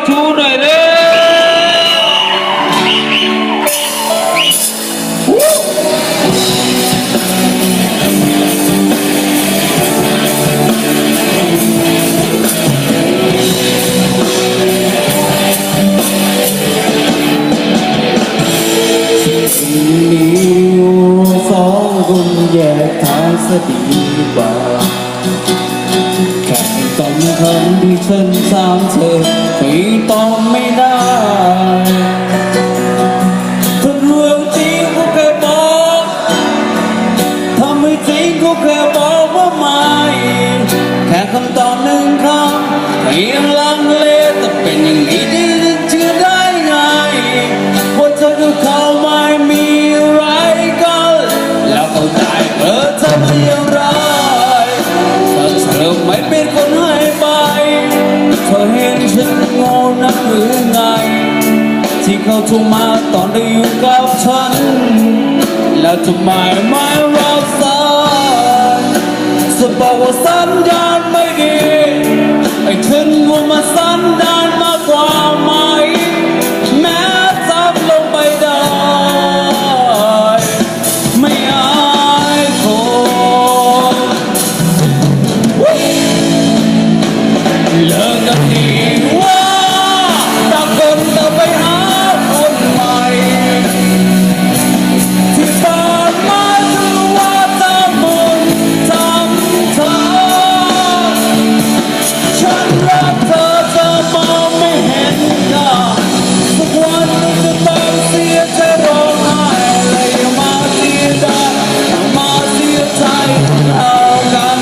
ทูหน่อยเลยสองคนแยกทางซะดีกว่าแค่ต้องคำที่ฉันสร้างเธอที่ต้องไม่ได้ถ้าเรื่องจริงก็แค่บอกทำให้จริงก็แค่บอกว่าไม่แค่คำตอบหนึ่งคำแต่ยังลังเลแต่เป็นอย่างนี้ที่จะเชื่อได้ไงว่าเธอกับเขาไม่มีอะไรกันแล้วเข้าใจเธอเป็นอย่างไรถ้าเธอไม่เป็นคนให้ไปเธอเห็นฉันโง่นักหรือไงที่เขาโทรมาตอนได้อยู่กับฉันแล้วทำไมไม่รับสายจะบอกว่าสัญญาณไม่ดีไอ้ฉันว่ามาสัญญาณมากกว่าไหมแม้จับลงไปได้ไม่อายคนเลิกกันดีว่าต่างคนต่างไปหาคนใหม่ที่ผ่านมาถือว่าทำบุญทำเธอฉันรักเธอเธอมองไม่เห็นค่าสักวันจะต้องเสียใจร้องไห้และอย่ามาเสียดายอย่ามาเสียใจเอากัน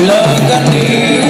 เลิกกันดี